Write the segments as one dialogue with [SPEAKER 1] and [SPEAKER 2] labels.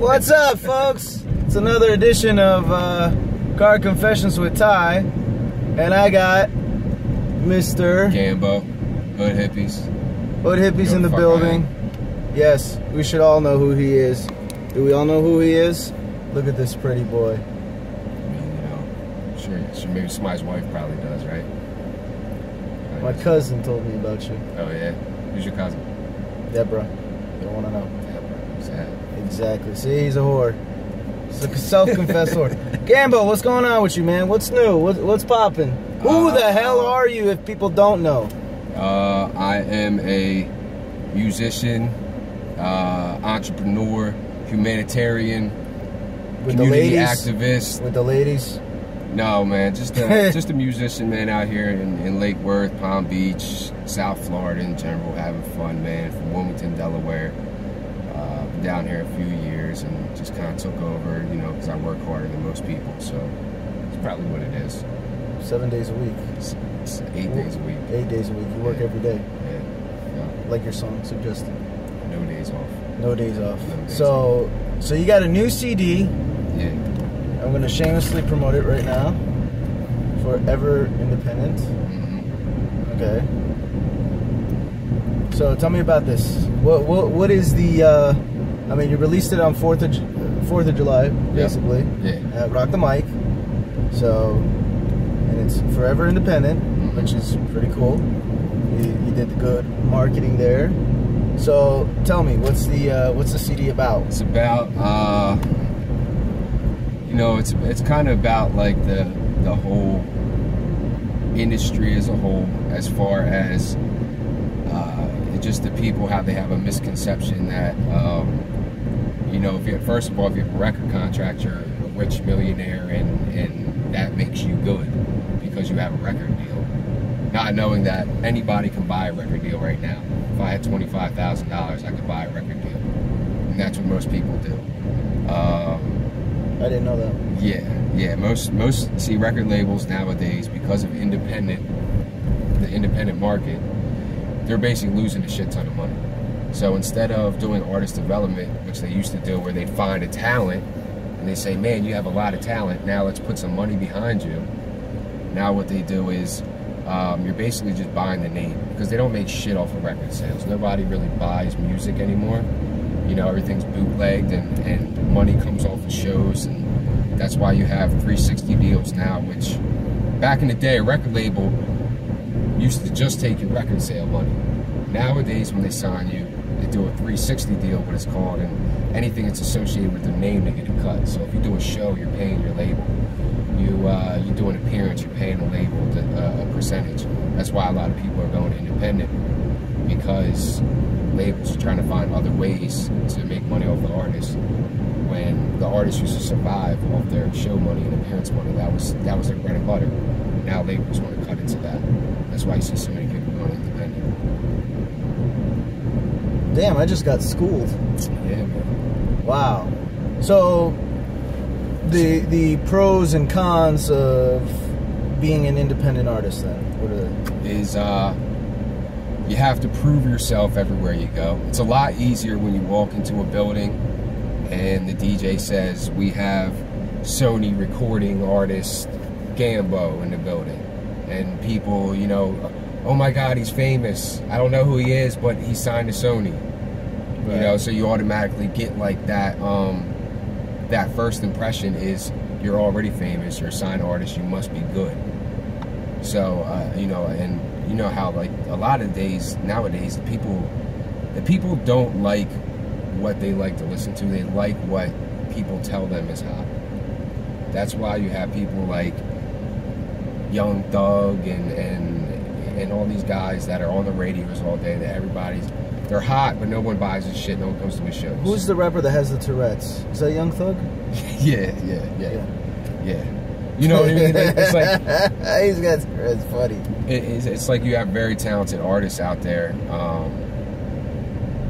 [SPEAKER 1] What's up, folks? It's another edition of Car Confessions with Ty, and I got Mr.
[SPEAKER 2] Gambo, Hood Hippies.
[SPEAKER 1] Hood Hippies in the building. Yes, we should all know who he is. Do we all know who he is? Look at this pretty boy.
[SPEAKER 2] I mean, you know, sure maybe somebody's wife probably does, right?
[SPEAKER 1] My cousin told me about you.
[SPEAKER 2] Oh, yeah? Who's your cousin?
[SPEAKER 1] Deborah. You don't want to know.
[SPEAKER 2] Deborah. Who's that?
[SPEAKER 1] Exactly. See, he's a whore. He's a self-confessed whore. Gambo, what's going on with you, man? What's new? What's popping? Who the hell are you if people don't know?
[SPEAKER 2] I am a musician, entrepreneur, humanitarian,
[SPEAKER 1] with
[SPEAKER 2] community
[SPEAKER 1] the ladies,
[SPEAKER 2] activist.
[SPEAKER 1] With the ladies?
[SPEAKER 2] No, man, just a musician, man, out here in Lake Worth, Palm Beach, South Florida in general, having fun, man, from Wilmington, Delaware. Been down here a few years and just kind of took over, you know, because I work harder than most people, so it's probably what it is.
[SPEAKER 1] 7 days a week.
[SPEAKER 2] It's 8 days a week.
[SPEAKER 1] 8 days a week. You work every day.
[SPEAKER 2] Yeah.
[SPEAKER 1] Like your song suggested.
[SPEAKER 2] No days off.
[SPEAKER 1] No days off.
[SPEAKER 2] No days
[SPEAKER 1] so you got a new CD.
[SPEAKER 2] Yeah.
[SPEAKER 1] I'm going to shamelessly promote it right now. Forever Independent.
[SPEAKER 2] Mm-hmm.
[SPEAKER 1] Okay. So tell me about this. What is the? I mean, you released it on 4th of July, basically.
[SPEAKER 2] Yeah.
[SPEAKER 1] At Rock the Mic. So, and it's Forever Independent, which is pretty cool. You did good marketing there. So tell me, what's the CD about?
[SPEAKER 2] It's about you know, it's kind of about like the whole industry as a whole, as far as just the people, how they have a misconception that you know, first of all, if you have a record contract, you're a rich millionaire, and that makes you good because you have a record deal. Not knowing that anybody can buy a record deal right now. If I had $25,000, I could buy a record deal, and that's what most people do.
[SPEAKER 1] I didn't know that.
[SPEAKER 2] Yeah. Most see, record labels nowadays, because of the independent market, they're basically losing a shit ton of money. So instead of doing artist development, which they used to do, where they'd find a talent and they say, man, you have a lot of talent, now let's put some money behind you. Now what they do is you're basically just buying the name, because they don't make shit off of record sales. Nobody really buys music anymore. You know, everything's bootlegged, and money comes off of shows, and that's why you have 360 deals now, which back in the day, a record label used to just take your record sale money. Nowadays, when they sign you, they do a 360 deal, what it's called, and anything that's associated with their name, they get a cut. So if you do a show, you're paying your label. You do an appearance, you're paying the label a percentage. That's why a lot of people are going independent, because labels are trying to find other ways to make money off the artist. When the artists used to survive off their show money and appearance money, that was their bread and butter. Now labels want to cut into that. That's why you see so many people going independent.
[SPEAKER 1] Damn, I just got schooled.
[SPEAKER 2] Yeah, man.
[SPEAKER 1] Wow. So the pros and cons of being an independent artist, then, what are they?
[SPEAKER 2] Is you have to prove yourself everywhere you go. It's a lot easier when you walk into a building and the DJ says, we have Sony recording artist Gambo in the building, and people, you know, oh my God, he's famous. I don't know who he is, but he's signed to Sony. Right. You know, so you automatically get like that. That first impression is you're already famous. You're a signed artist. You must be good. So you know, and you know how like a lot of days nowadays, the people don't like what they like to listen to. They like what people tell them is hot. That's why you have people like Young Thug and all these guys that are on the radios all day, that they're hot, but no one buys his shit, no one comes to his shows.
[SPEAKER 1] Who's the rapper that has the Tourette's? Is that Young Thug?
[SPEAKER 2] Yeah. You know what I mean? It's like
[SPEAKER 1] he's got Tourette's, funny.
[SPEAKER 2] It's like you have very talented artists out there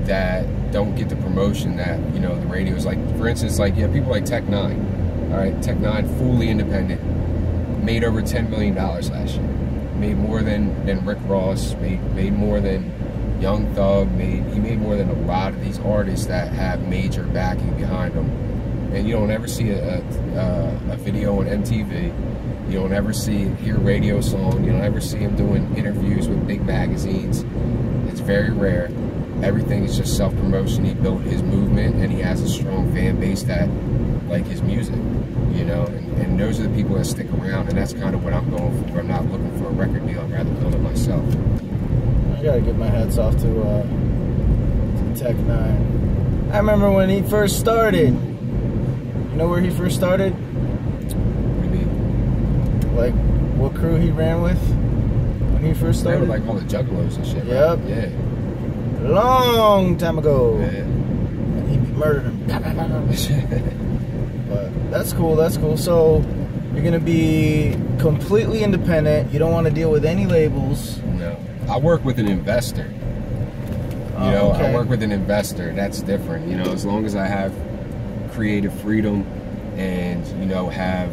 [SPEAKER 2] that don't get the promotion that, you know, the radio's like. For instance, like you have people like Tech Nine. All right, Tech Nine, fully independent, made over $10 million last year. Made more than Rick Ross. Made more than Young Thug he made more than a lot of these artists that have major backing behind them. And you don't ever see a video on MTV. You don't ever hear a radio song. You don't ever see him doing interviews with big magazines. It's very rare. Everything is just self-promotion. He built his movement, and he has a strong fan base that like his music, you know. And those are the people that stick around, and that's kind of what I'm going for. I'm not looking for a record deal. I'd rather build it myself.
[SPEAKER 1] I gotta give my hats off to Tech 9. I remember when he first started. You know where he first started?
[SPEAKER 2] What do you mean?
[SPEAKER 1] Like, what crew he ran with when he first started?
[SPEAKER 2] They were like all the Juggalos and shit.
[SPEAKER 1] Yep.
[SPEAKER 2] Right? Yeah.
[SPEAKER 1] Long time ago.
[SPEAKER 2] Yeah.
[SPEAKER 1] And he murdered him. But that's cool. That's cool. So you're gonna be completely independent. You don't want to deal with any labels.
[SPEAKER 2] No. I work with an investor. You know, okay. I work with an investor. That's different. You know, as long as I have creative freedom and, you know, have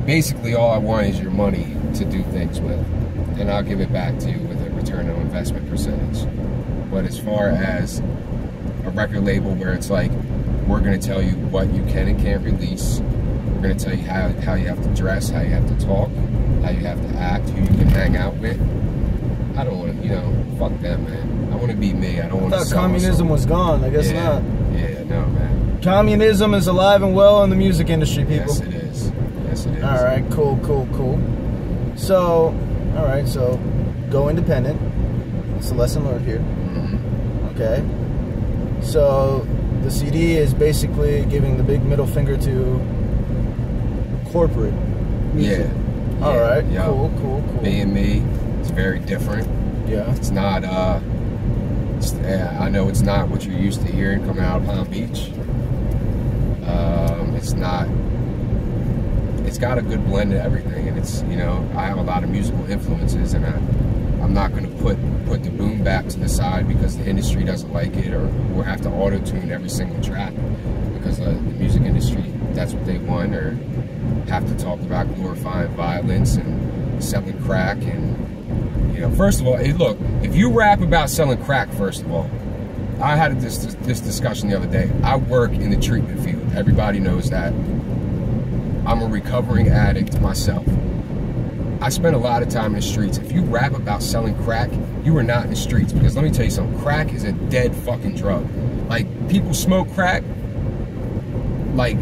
[SPEAKER 2] basically all I want is your money to do things with, and I'll give it back to you with a return on investment percentage. But as far as a record label where it's like, we're going to tell you what you can and can't release, we're going to tell you how you have to dress, how you have to talk, how you have to act, who you can hang out with, I don't want to, you know, fuck them, man. I want to be me. I don't want to sell
[SPEAKER 1] communism was gone. I guess not.
[SPEAKER 2] Yeah, no, man.
[SPEAKER 1] Communism is alive and well in the music industry, people.
[SPEAKER 2] Yes, it is. Yes, it is.
[SPEAKER 1] All right, cool. So, all right, so go independent. That's the lesson learned here.
[SPEAKER 2] Mm-hmm.
[SPEAKER 1] Okay. So the CD is basically giving the big middle finger to corporate music.
[SPEAKER 2] Yeah.
[SPEAKER 1] All right.
[SPEAKER 2] Yeah.
[SPEAKER 1] Cool.
[SPEAKER 2] Being me, it's very different.
[SPEAKER 1] Yeah.
[SPEAKER 2] It's not. I know it's not what you're used to hearing coming out of Palm Beach. It's not. It's got a good blend of everything, and it's, you know, I have a lot of musical influences, and I'm not going to put the boom bap to the side because the industry doesn't like it, or have to auto-tune every single track because the music industry, that's what they want, or have to talk about glorifying violence and selling crack. And, you know, first of all, hey, look, if you rap about selling crack, first of all, I had this discussion the other day. I work in the treatment field. Everybody knows that. I'm a recovering addict myself. I spend a lot of time in the streets. If you rap about selling crack, you are not in the streets, because let me tell you something, crack is a dead fucking drug. Like, people smoke crack, like,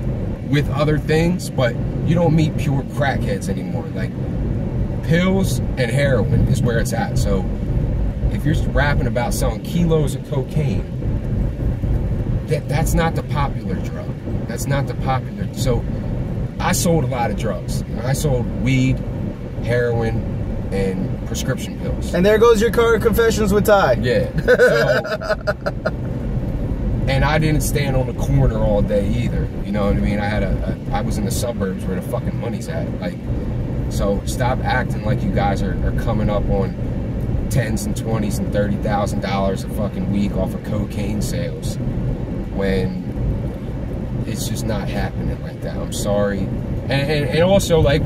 [SPEAKER 2] with other things, but you don't meet pure crackheads anymore. Like, pills and heroin is where it's at. So if you're rapping about selling kilos of cocaine, that's not the popular drug. That's not the popular. So I sold a lot of drugs. I sold weed, heroin, and prescription pills. And
[SPEAKER 1] there goes your car confessions with Ty.
[SPEAKER 2] Yeah. So, and I didn't stand on the corner all day either. You know what I mean? I was in the suburbs where the fucking money's at. Like, so stop acting like you guys are coming up on $10s and $20s and $30,000 a fucking week off of cocaine sales, when it's just not happening like that. I'm sorry. And also, like,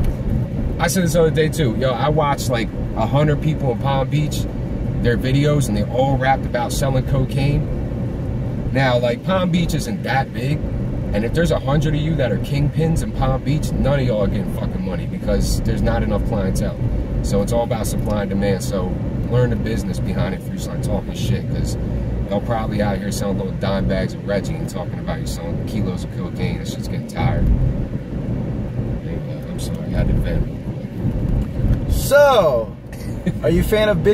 [SPEAKER 2] I said this other day too, yo, I watched like 100 people in Palm Beach, their videos, and they all rapped about selling cocaine. Now, like, Palm Beach isn't that big, and if there's 100 of you that are kingpins in Palm Beach, none of y'all are getting fucking money because there's not enough clientele. So it's all about supply and demand. So learn the business behind it before you start talking shit, because they'll probably out here selling little dime bags of Reggie and talking about you selling kilos of cocaine. It's just getting tired. I'm sorry, I had to vent.
[SPEAKER 1] So, are you a fan of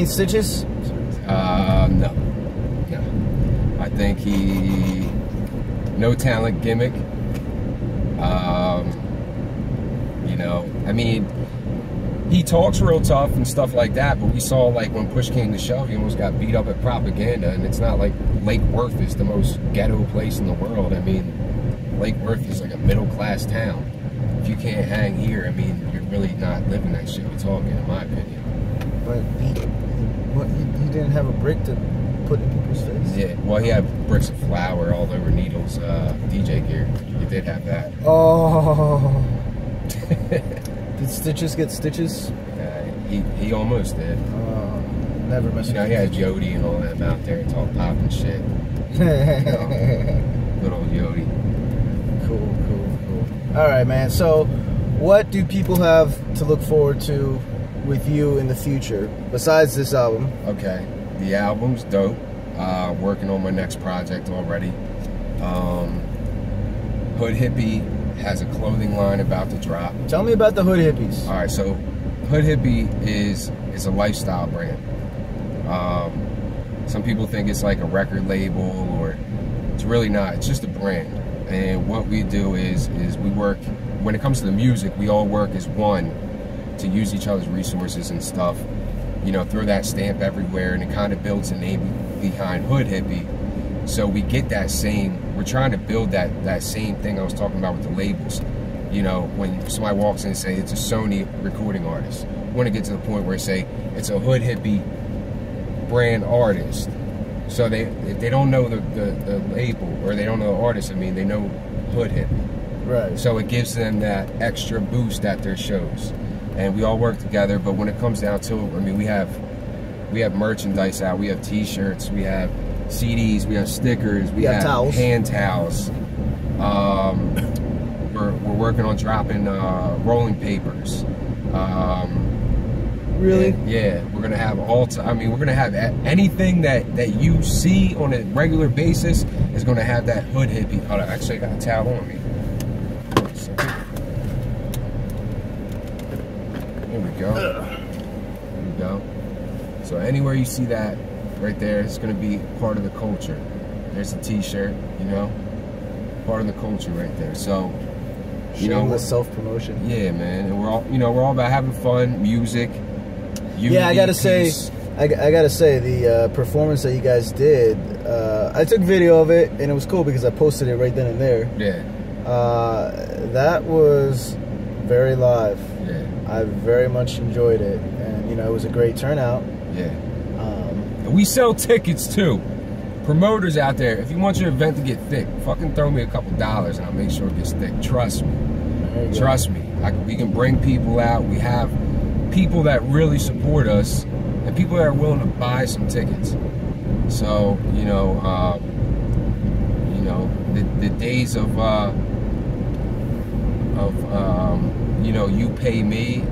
[SPEAKER 1] Stitches?
[SPEAKER 2] No. I think no talent gimmick. You know, I mean, he talks real tough and stuff like that, but we saw, like, when push came to shove, he almost got beat up at propaganda, and it's not like Lake Worth is the most ghetto place in the world. I mean, Lake Worth is like a middle-class town. If you can't hang here, I mean, you're really not living that shit we're talking, in my opinion.
[SPEAKER 1] But he didn't have a brick to put in people's face?
[SPEAKER 2] Yeah, well, he had bricks of flour all over Needle's DJ gear. He did have that.
[SPEAKER 1] Oh. Did Stitches get stitches?
[SPEAKER 2] He almost did.
[SPEAKER 1] Never mess with
[SPEAKER 2] he had Jody and all them out there. It's all pop and shit. Good old Jody.
[SPEAKER 1] Cool. All right, man. So, what do people have to look forward to with you in the future besides this album?
[SPEAKER 2] Okay, the album's dope. Working on my next project already. Hood Hippie has a clothing line about to drop.
[SPEAKER 1] Tell me about the Hood Hippies.
[SPEAKER 2] All right, so Hood Hippie is a lifestyle brand. Some people think it's like a record label, or it's really not. It's just a brand. And what we do is we work, when it comes to the music, we all work as one to use each other's resources and stuff. You know, throw that stamp everywhere, and it kind of builds a name behind Hood Hippie. So we get that same, we're trying to build that same thing I was talking about with the labels. You know, when somebody walks in and say it's a Sony recording artist, we want to get to the point where say it's a Hood Hippie brand artist. So if they don't know the label, or they don't know the artist, I mean, they know Hood Hippie.
[SPEAKER 1] Right.
[SPEAKER 2] So it gives them that extra boost at their shows. And we all work together, but when it comes down to it, I mean, we have merchandise out, we have t-shirts, we have CDs, we have stickers, we have
[SPEAKER 1] towels.
[SPEAKER 2] Hand towels. We're working on dropping rolling papers.
[SPEAKER 1] Really?
[SPEAKER 2] Yeah, we're gonna have we're gonna have anything that you see on a regular basis is gonna have that Hood Hippie. Hold on, actually I got a towel on me. There we go. There we go. So anywhere you see that right there, it's gonna be part of the culture. There's a t-shirt, you know, part of the culture right there. So, you know,
[SPEAKER 1] shameless self-promotion.
[SPEAKER 2] Yeah, man, and we're all about having fun, music. Unity,
[SPEAKER 1] yeah, I gotta
[SPEAKER 2] peace.
[SPEAKER 1] say, I gotta say the performance that you guys did. I took video of it, and it was cool because I posted it right then and there.
[SPEAKER 2] Yeah.
[SPEAKER 1] That was very live.
[SPEAKER 2] Yeah.
[SPEAKER 1] I very much enjoyed it, and you know, it was a great turnout.
[SPEAKER 2] Yeah. And we sell tickets too. Promoters out there, if you want your event to get thick, fucking throw me a couple dollars and I'll make sure it gets thick. Trust me. Trust me. We can bring people out. We have people that really support us, and people that are willing to buy some tickets. So, you know, the days of you know, you pay me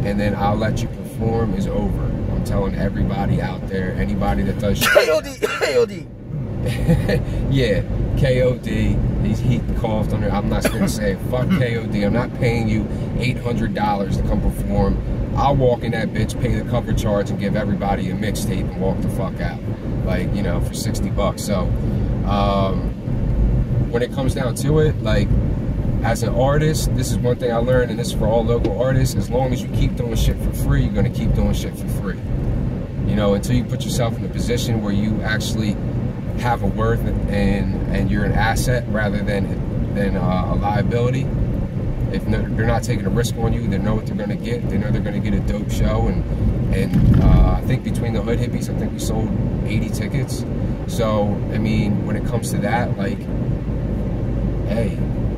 [SPEAKER 2] and then I'll let you perform is over. I'm telling everybody out there, anybody that does
[SPEAKER 1] KOD.
[SPEAKER 2] yeah, KOD. He coughed under. I'm not going to say it. Fuck KOD. I'm not paying you $800 to come perform. I'll walk in that bitch, pay the cover charge, and give everybody a mixtape and walk the fuck out, like, you know, for $60. So when it comes down to it, like, as an artist, this is one thing I learned, and this is for all local artists: as long as you keep doing shit for free, you're gonna keep doing shit for free. You know, until you put yourself in a position where you actually have a worth and you're an asset rather than a liability. If they're not taking a risk on you, they know what they're gonna get. They know they're gonna get a dope show, and I think between the Hood Hippies, I think we sold 80 tickets. So I mean, when it comes to that, like, hey,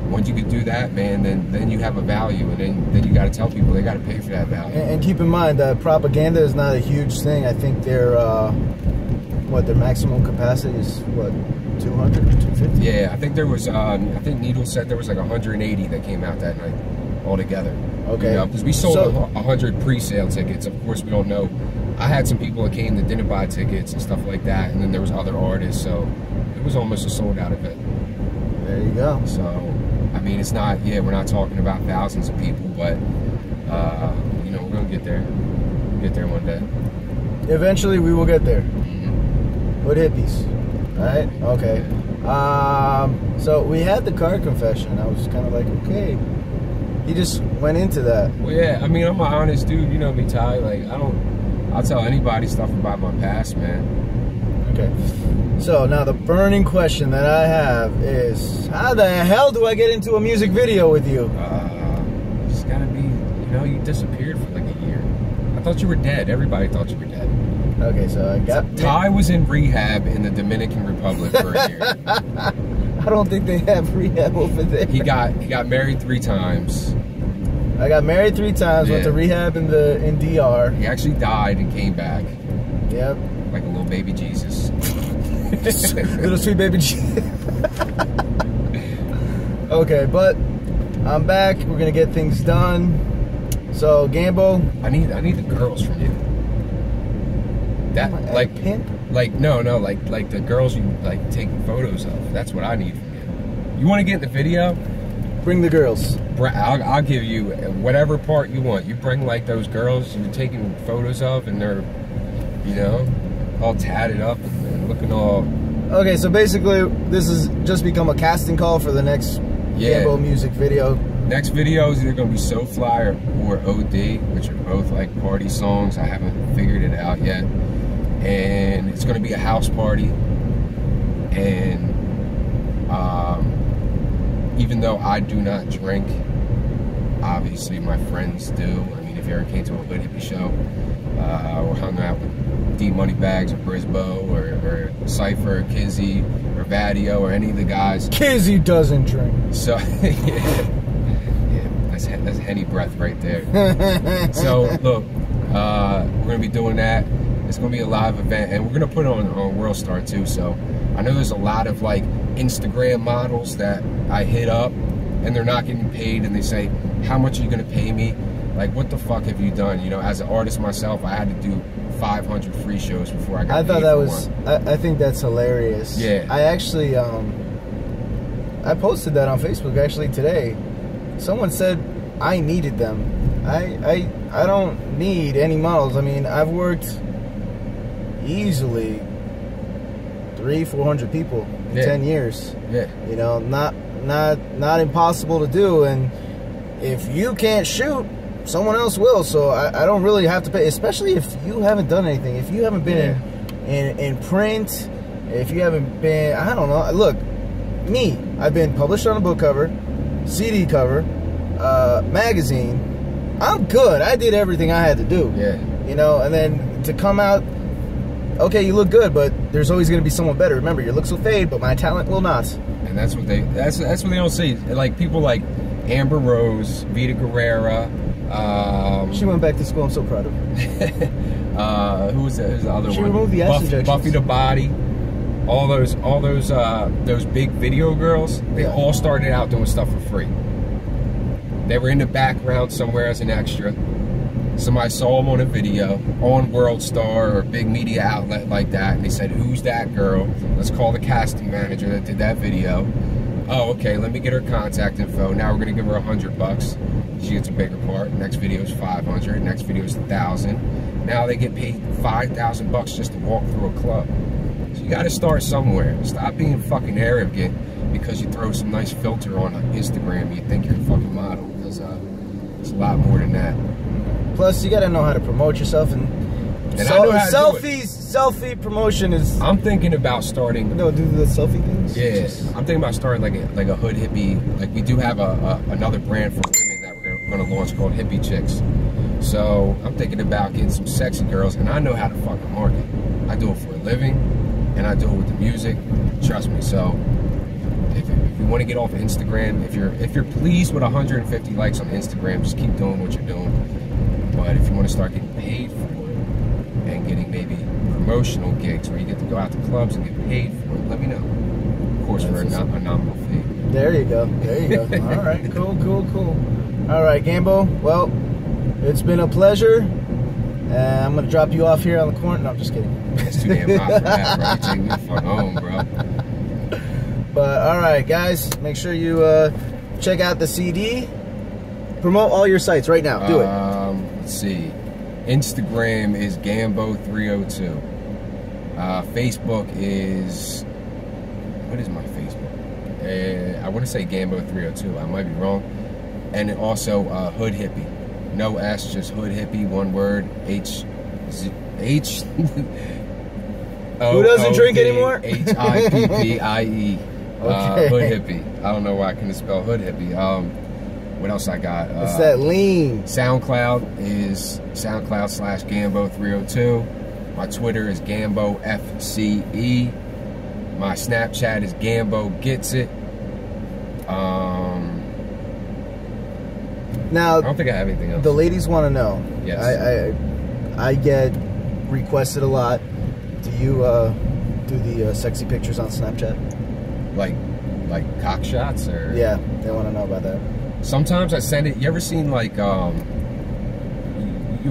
[SPEAKER 2] once you could do that, man, then you have a value, and then you got to tell people they got to pay for that value.
[SPEAKER 1] And keep in mind that propaganda is not a huge thing. I think their their maximum capacity is what, 200, 250?
[SPEAKER 2] Yeah, I think there was. I think Needle said there was like 180 that came out that night altogether.
[SPEAKER 1] Okay.
[SPEAKER 2] You know, because we sold 100 pre-sale tickets. Of course, we don't know. I had some people that came that didn't buy tickets and stuff like that, and then there was other artists, so it was almost a sold out event.
[SPEAKER 1] There you go.
[SPEAKER 2] So, I mean, it's not, yeah, we're not talking about thousands of people, but, you know, we're going to get there. We'll get there one day.
[SPEAKER 1] Eventually, we will get there.
[SPEAKER 2] Mm-hmm.
[SPEAKER 1] Hood Hippies. Right? Okay. So, we had the car confession. I was kind of like, okay. He just went into that.
[SPEAKER 2] Well, yeah, I mean, I'm an honest dude. You know me, Ty. Like, I'll tell anybody stuff about my past, man.
[SPEAKER 1] Okay. So now the burning question that I have is, how the hell do I get into a music video with you?
[SPEAKER 2] It's gotta be, you know, you disappeared for like a year. I thought you were dead. Everybody thought you were dead.
[SPEAKER 1] Okay, so I got...
[SPEAKER 2] Ty was in rehab in the Dominican Republic for a year.
[SPEAKER 1] I don't think they have rehab over there.
[SPEAKER 2] He got married 3 times.
[SPEAKER 1] I got married 3 times, went to rehab in DR.
[SPEAKER 2] He actually died and came back.
[SPEAKER 1] Yep.
[SPEAKER 2] Like a little baby Jesus.
[SPEAKER 1] Little sweet baby Jesus. Okay, but I'm back. We're gonna get things done. So Gambo,
[SPEAKER 2] I need the girls from you. That like
[SPEAKER 1] pimp?
[SPEAKER 2] Like no, like the girls you like taking photos of. That's what I need from you. You want to get in the video?
[SPEAKER 1] Bring the girls.
[SPEAKER 2] I'll give you whatever part you want. You bring like those girls you're taking photos of, and they're, you know, all tatted up and looking all.
[SPEAKER 1] Okay, so basically, this has just become a casting call for the next Gambo music video.
[SPEAKER 2] Next video is either gonna be So Fly or OD, which are both like party songs. I haven't figured it out yet, and it's gonna be a house party, and even though I do not drink, obviously my friends do. I mean, if you ever came to a Hood Hippie show or hung out with D Moneybags or Brisbo or Cypher or Kizzy or Vadio or any of the guys.
[SPEAKER 1] Kizzy doesn't drink.
[SPEAKER 2] So, yeah, that's Henny breath right there. So, look, we're going to be doing that. It's going to be a live event, and we're going to put it on World Star too. So, I know there's a lot of like Instagram models that I hit up and they're not getting paid, and they say, how much are you going to pay me? Like, what the fuck have you done? You know, as an artist myself, I had to do 500 free shows before I got paid. I thought that was,
[SPEAKER 1] I think that's hilarious.
[SPEAKER 2] Yeah.
[SPEAKER 1] I actually, I posted that on Facebook actually today. Someone said I needed them. I don't need any models. I mean, I've worked easily 300-400 people in 10 years. Yeah. You know, not impossible to do, and if you can't shoot, someone else will. So I don't really have to pay, especially if you haven't done anything. If you haven't been in print, if you haven't been, I don't know. Look, me, I've been published on a book cover, CD cover, magazine. I'm good. I did everything I had to do. Yeah. You know, and then to come out, okay, you look good, but there's always going to be someone better. Remember, your looks will fade, but my talent will not. And
[SPEAKER 2] that's what that's what they don't see. Like people like Amber Rose, Vita Guerrera.
[SPEAKER 1] She went back to school. I'm so proud of her.
[SPEAKER 2] Who was the other one?
[SPEAKER 1] She removed the acid injections.
[SPEAKER 2] Buffy the Body. All those big video girls. They all started out doing stuff for free. They were in the background somewhere as an extra. Somebody saw them on a video on World Star or a big media outlet like that, and they said, "Who's that girl? Let's call the casting manager that did that video." Oh, okay, let me get her contact info. Now we're gonna give her $100. She gets a bigger part. Next video is 500. Next video is 1,000. Now they get paid 5,000 bucks just to walk through a club. So you got to start somewhere. Stop being fucking arrogant because you throw some nice filter on Instagram. And you think you're a fucking model, because it's a lot more than that.
[SPEAKER 1] Plus, you got to know how to promote yourself, and
[SPEAKER 2] I know how to
[SPEAKER 1] selfie promotion is.
[SPEAKER 2] I'm thinking about starting.
[SPEAKER 1] No, do the selfie things.
[SPEAKER 2] Yeah, I'm thinking about starting like a Hood Hippie. Like we do have another brand for women that we're going to launch called Hippie Chicks. So I'm thinking about getting some sexy girls, and I know how to fucking market. I do it for a living, and I do it with the music. Trust me. So if you want to get off of Instagram, if you're pleased with 150 likes on Instagram, just keep doing what you're doing. But if you want to start getting paid for it and getting maybe promotional gigs where you get to go out to clubs and get paid for it, let me know. Of course, for a nominal fee.
[SPEAKER 1] There you go. There you go. All right. Cool. All right, Gambo. Well, it's been a pleasure. I'm going to drop you off here on the corner. No, I'm just kidding.
[SPEAKER 2] It's too damn hot for that, bro. You're taking me the fuck home, bro.
[SPEAKER 1] But, all right, guys. Make sure you check out the CD. Promote all your sites right now. Do it.
[SPEAKER 2] Let's see. Instagram is Gambo302. Facebook is... What is my Facebook? I want to say Gambo302. I might be wrong. And also Hood Hippie. No S, just Hood Hippie, one word. H.
[SPEAKER 1] Who doesn't drink anymore?
[SPEAKER 2] Hippie.
[SPEAKER 1] Okay.
[SPEAKER 2] Hood Hippie. I don't know why I couldn't spell Hood Hippie. What else I got?
[SPEAKER 1] It's that lean.
[SPEAKER 2] SoundCloud is SoundCloud/Gambo302. My Twitter is GamboFCE. My Snapchat is Gambo Gets It.
[SPEAKER 1] Now,
[SPEAKER 2] I don't think I have anything else.
[SPEAKER 1] The ladies want to know.
[SPEAKER 2] Yes.
[SPEAKER 1] I get requested a lot. Do you do the sexy pictures on Snapchat?
[SPEAKER 2] Like cock shots, or?
[SPEAKER 1] Yeah, they want to know about that.
[SPEAKER 2] Sometimes I send it. You ever seen like you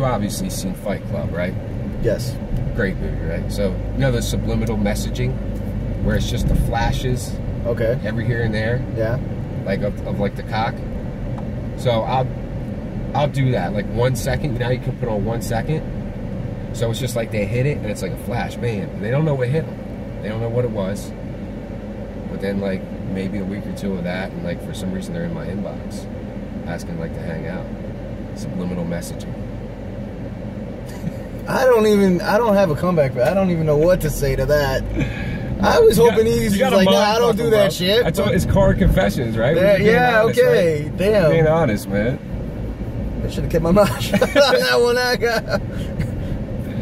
[SPEAKER 2] obviously seen Fight Club, right?
[SPEAKER 1] Yes.
[SPEAKER 2] Great movie, right? So you know the subliminal messaging, where it's just the flashes.
[SPEAKER 1] Okay.
[SPEAKER 2] Every here and there.
[SPEAKER 1] Yeah.
[SPEAKER 2] Like of like the cock. So I'll do that, like 1 second. Now you can put on 1 second. So it's just like they hit it and it's like a flash, bam. And they don't know what hit them. They don't know what it was. But then like maybe a week or two of that, and like for some reason they're in my inbox asking like to hang out. Subliminal messaging.
[SPEAKER 1] I don't have a comeback, but I don't even know what to say to that. I was hoping he's like, nah, I don't do that shit.
[SPEAKER 2] That's all, it's car confessions, right?
[SPEAKER 1] Yeah,
[SPEAKER 2] honest,
[SPEAKER 1] okay,
[SPEAKER 2] right?
[SPEAKER 1] damn.
[SPEAKER 2] Being honest, man.
[SPEAKER 1] I should have kept my mouth shut on that one. I got.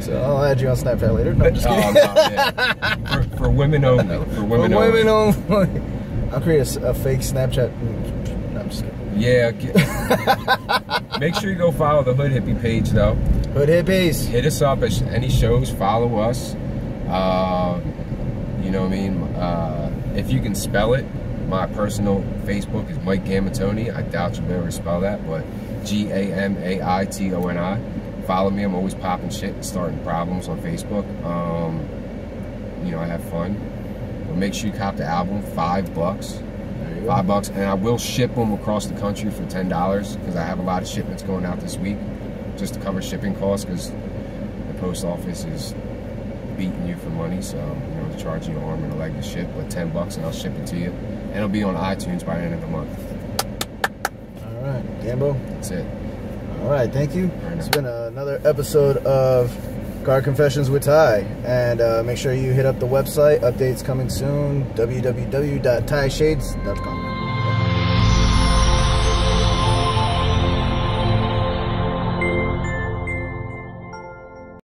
[SPEAKER 1] So I'll add you on Snapchat later. No, I'm just kidding.
[SPEAKER 2] No, yeah. for women only. For women only.
[SPEAKER 1] I'll create a fake Snapchat. No, I'm just kidding.
[SPEAKER 2] Yeah. Make sure you go follow the Hood Hippie page, though.
[SPEAKER 1] Hood Hippies.
[SPEAKER 2] Hit us up at any shows. Follow us. You know what I mean? If you can spell it, my personal Facebook is Mike Gamatoni. I doubt you'll be able to spell that, but G-A-M-A-I-T-O-N-I. Follow me. I'm always popping shit and starting problems on Facebook. You know, I have fun. But make sure you cop the album. $5. $5, and I will ship them across the country for $10 because I have a lot of shipments going out this week just to cover shipping costs, because the post office is beating you for money, so you know, charging you an arm and a leg to ship, but $10 and I'll ship it to you, and it'll be on iTunes by the end of the month.
[SPEAKER 1] All right, Gambo.
[SPEAKER 2] That's it.
[SPEAKER 1] All right, thank you. It's been another episode of Car Confessions with Ty, and make sure you hit up the website. Updates coming soon. www.tyshades.com.